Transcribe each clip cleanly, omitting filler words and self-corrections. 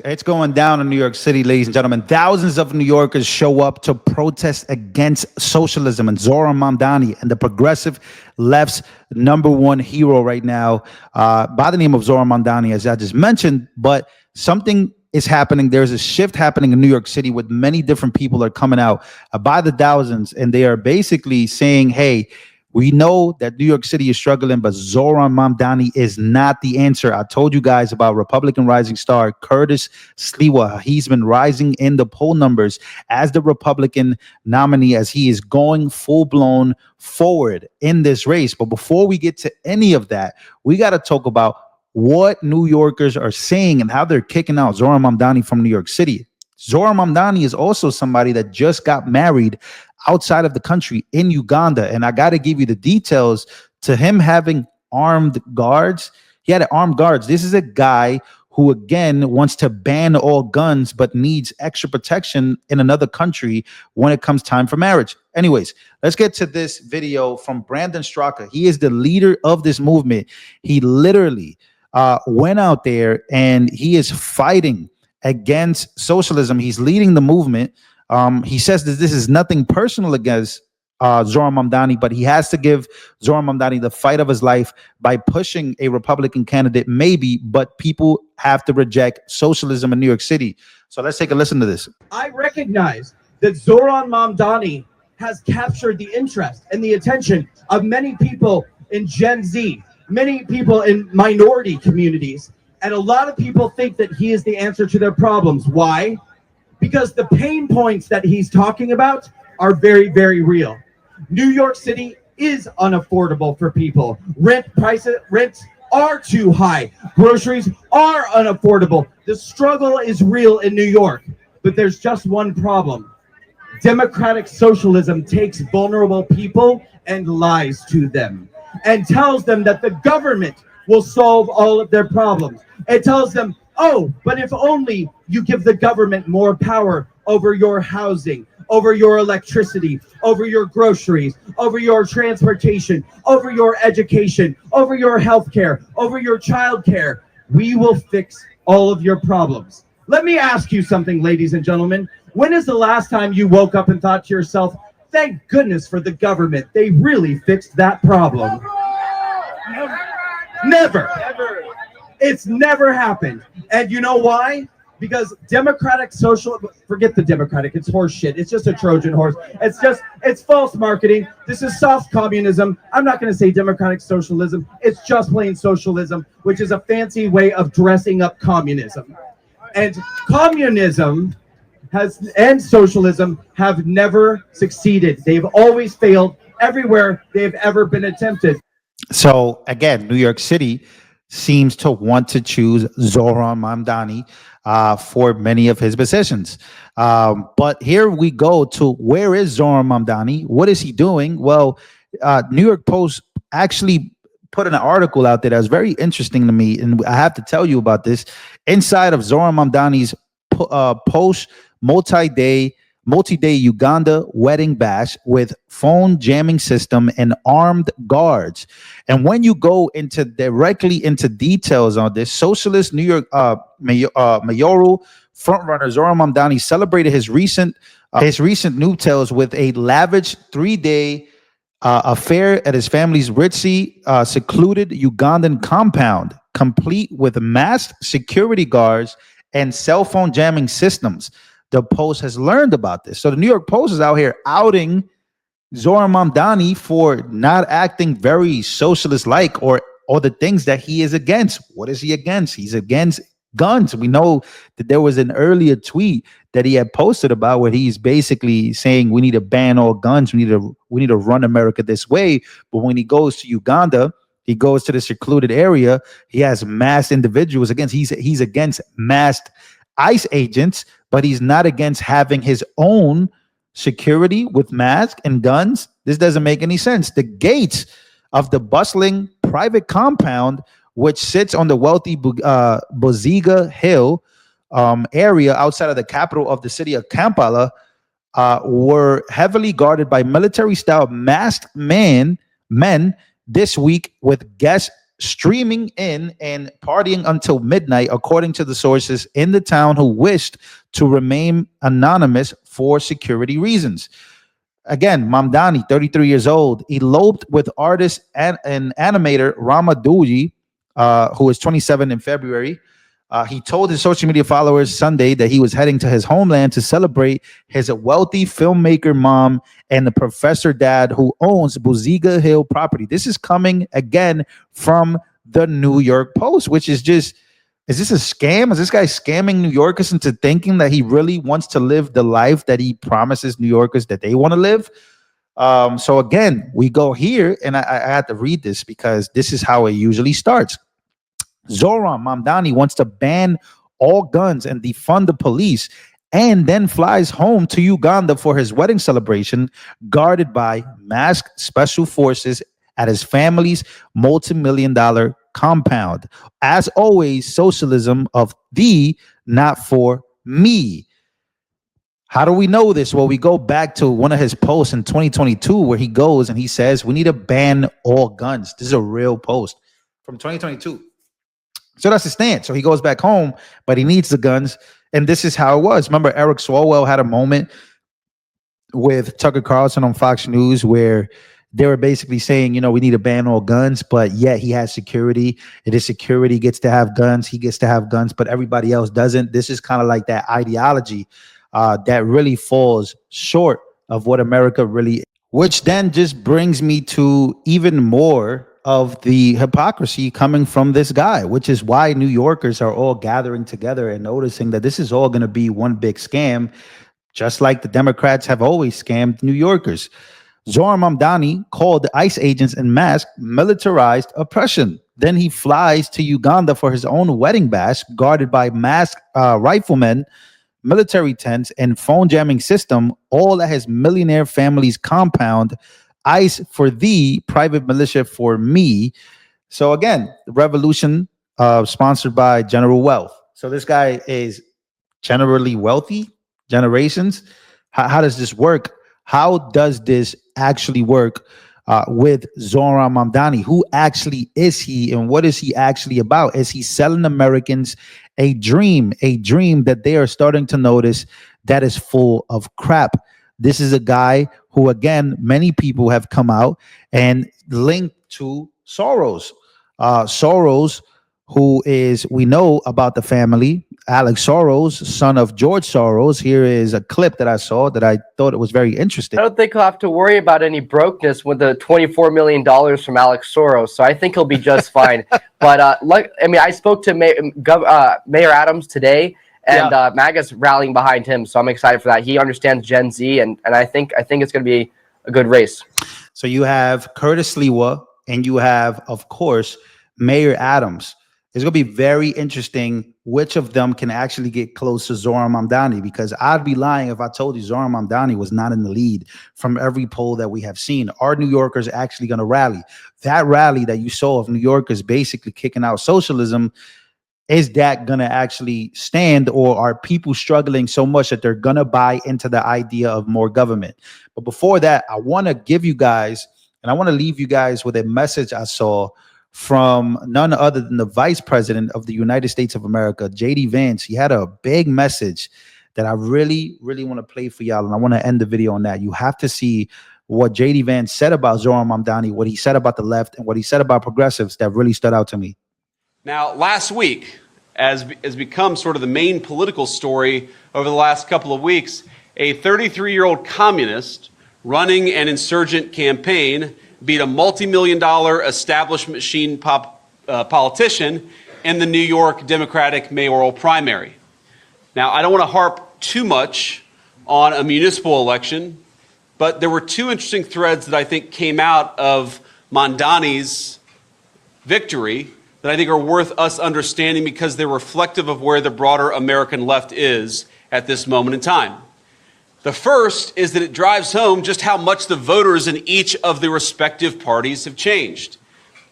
It's going down in New York City, ladies and gentlemen. Thousands of New Yorkers show up to protest against socialism, and Zohran Mamdani and the progressive left's number one hero right now, by the name of Zohran Mamdani, as I just mentioned. But something is happening. There's a shift happening in New York City with many different people are coming out by the thousands, and they are basically saying, hey, we know that New York City is struggling, but Zohran Mamdani is not the answer. I told you guys about Republican rising star Curtis Sliwa. He's been rising in the poll numbers as the Republican nominee, as he is going full-blown forward in this race. But before we get to any of that, we got to talk about what New Yorkers are saying and how they're kicking out Zohran Mamdani from New York City. Zohran Mamdani is also somebody that just got married outside of the country in Uganda. And I got to give you the details to him having armed guards. He had armed guards. This is a guy who, again, wants to ban all guns, but needs extra protection in another country when it comes time for marriage. Anyways, let's get to this video from Brandon Straka. He is the leader of this movement. He literally went out there and he is fighting against socialism. He's leading the movement. He says that this is nothing personal against Zohran Mamdani, but he has to give Zohran Mamdani the fight of his life by pushing a Republican candidate, maybe, but people have to reject socialism in New York City. So let's take a listen to this. I recognize that Zohran Mamdani has captured the interest and the attention of many people in Gen Z, many people in minority communities, and a lot of people think that he is the answer to their problems. Why? Because the pain points that he's talking about are very, very real. New York City is unaffordable for people. Rents are too high. Groceries are unaffordable. The struggle is real in New York, but there's just one problem. Democratic socialism takes vulnerable people and lies to them and tells them that the government will solve all of their problems. It tells them, oh, but if only you give the government more power over your housing, over your electricity, over your groceries, over your transportation, over your education, over your healthcare, over your childcare, we will fix all of your problems. Let me ask you something, ladies and gentlemen. When is the last time you woke up and thought to yourself, thank goodness for the government, they really fixed that problem? Never. It's never happened. And you know why? Because democratic social, forget the democratic, it's horse shit. It's just a Trojan horse. It's false marketing. This is soft communism. I'm not going to say democratic socialism. It's just plain socialism, which is a fancy way of dressing up communism. And communism and socialism have never succeeded. They've always failed everywhere they've ever been attempted. So again, New York City seems to want to choose Zohran Mamdani for many of his positions. But here we go to, where is Zohran Mamdani? What is he doing? Well, New York Post actually put an article out there that was very interesting to me, and I have to tell you about this. Inside of Zohran Mamdani's post multi-day Uganda wedding bash with phone jamming system and armed guards. And when you go directly into details on this, Socialist New York mayoral frontrunner Zohran Mamdani celebrated his recent nuptials with a lavish 3-day affair at his family's ritzy, secluded Ugandan compound, complete with masked security guards and cell phone jamming systems. The Post has learned about this. So the New York Post is out here outing Zohran Mamdani for not acting very socialist-like, or the things that he is against. What is he against? He's against guns. We know that there was an earlier tweet that he had posted about where he's basically saying we need to ban all guns. We need to run America this way. But when he goes to Uganda, he goes to the secluded area. He has masked individuals against. He's against masked ICE agents, but he's not against having his own security with masks and guns. This doesn't make any sense. The gates of the bustling private compound, which sits on the wealthy Boziga Hill area outside of the capital of the city of Kampala, were heavily guarded by military-style masked men this week, with guests streaming in and partying until midnight, according to the sources in the town who wished to remain anonymous for security reasons. Again, Mamdani, 33 years old, eloped with artist and animator Rama Dooji, who was 27 in February. He told his social media followers Sunday that he was heading to his homeland to celebrate his wealthy filmmaker mom and the professor dad who owns Buziga Hill property. This is coming again from the New York Post, which is just, is this a scam? Is this guy scamming New Yorkers into thinking that he really wants to live the life that he promises New Yorkers that they want to live? So again, we go here, and I had to read this because this is how it usually starts. Zohran Mamdani wants to ban all guns and defund the police, and then flies home to Uganda for his wedding celebration, guarded by masked special forces at his family's multi-million-dollar compound. As always, socialism of thee, not for me. How do we know this? Well, we go back to one of his posts in 2022 where he goes and he says, we need to ban all guns. This is a real post from 2022. So that's his stance. So he goes back home, but he needs the guns. And this is how it was. Remember, Eric Swalwell had a moment with Tucker Carlson on Fox News where they were basically saying, you know, we need to ban all guns, but yet he has security. And his security gets to have guns. He gets to have guns, but everybody else doesn't. This is kind of like that ideology that really falls short of what America really is. Which then just brings me to even more of the hypocrisy coming from this guy, which is why New Yorkers are all gathering together and noticing that this is all going to be one big scam, just like the Democrats have always scammed New Yorkers. Zohran Mamdani called the ICE agents in mask militarized oppression. Then he flies to Uganda for his own wedding bash, guarded by masked riflemen, military tents, and phone jamming system, all at his millionaire family's compound. ICE for thee, private militia for me. So again, the revolution sponsored by General Wealth. So this guy is generally wealthy, generations. How does this work? How does this actually work with Zohran Mamdani? Who actually is he, and what is he actually about? Is he selling Americans a dream that they are starting to notice that is full of crap? This is a guy who, again, many people have come out and linked to Soros. Soros, who is, we know about the family, Alex Soros, son of George Soros. Here is a clip that I saw that I thought it was very interesting. I don't think he'll have to worry about any brokenness with the $24 million from Alex Soros, so I think he'll be just fine. But I spoke to Mayor Adams today, and MAGA's rallying behind him, so I'm excited for that. He understands Gen Z, and I think it's going to be a good race. So you have Curtis Lewa, and you have, of course, Mayor Adams. It's going to be very interesting which of them can actually get close to Zohran Mamdani, because I'd be lying if I told you Zohran Mamdani was not in the lead from every poll that we have seen. Are New Yorkers actually going to rally? That rally that you saw of New Yorkers basically kicking out socialism, is that going to actually stand, or are people struggling so much that they're going to buy into the idea of more government? But before that, I want to give you guys, and I want to leave you guys with a message I saw from none other than the Vice President of the United States of America, J.D. Vance. He had a big message that I really, really want to play for y'all, and I want to end the video on that. You have to see what J.D. Vance said about Zohran Mamdani, what he said about the left, and what he said about progressives that really stood out to me. Now, last week, as has become sort of the main political story over the last couple of weeks, a 33-year-old communist running an insurgent campaign beat a multi-million-dollar establishment machine politician in the New York Democratic mayoral primary. Now, I don't want to harp too much on a municipal election, but there were two interesting threads that I think came out of Mamdani's victory that I think are worth us understanding, because they're reflective of where the broader American left is at this moment in time. The first is that it drives home just how much the voters in each of the respective parties have changed.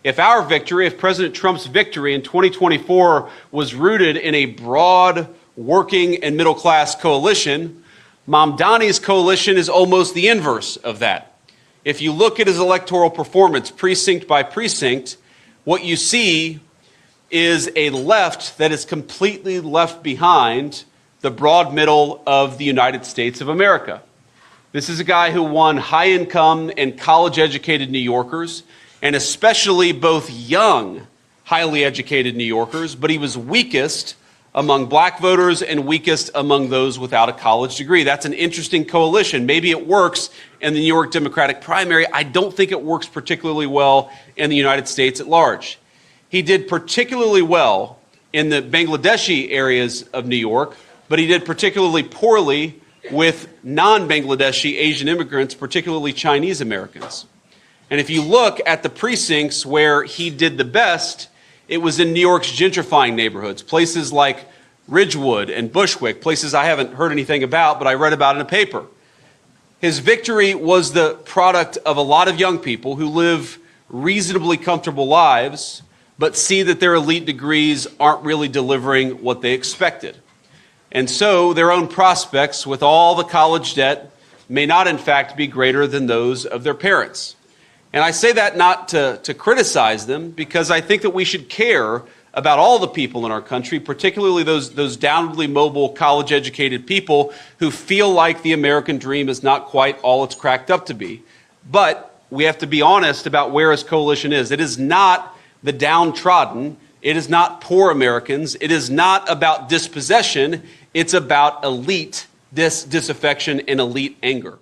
If our victory, if President Trump's victory in 2024 was rooted in a broad, working and middle-class coalition, Mamdani's coalition is almost the inverse of that. If you look at his electoral performance precinct by precinct, what you see is a left that is completely left behind the broad middle of the United States of America. This is a guy who won high-income and college-educated New Yorkers, and especially both young, highly educated New Yorkers, but he was weakest among black voters and weakest among those without a college degree. That's an interesting coalition. Maybe it works in the New York Democratic primary. I don't think it works particularly well in the United States at large. He did particularly well in the Bangladeshi areas of New York, but he did particularly poorly with non-Bangladeshi Asian immigrants, particularly Chinese Americans. And if you look at the precincts where he did the best, it was in New York's gentrifying neighborhoods, places like Ridgewood and Bushwick, places I haven't heard anything about, but I read about in a paper. His victory was the product of a lot of young people who live reasonably comfortable lives, but see that their elite degrees aren't really delivering what they expected. And so their own prospects with all the college debt may not in fact be greater than those of their parents. And I say that not to criticize them, because I think that we should care about all the people in our country, particularly those downwardly mobile, college-educated people who feel like the American dream is not quite all it's cracked up to be. But we have to be honest about where his coalition is. It is not the downtrodden. It is not poor Americans. It is not about dispossession. It's about elite disaffection and elite anger.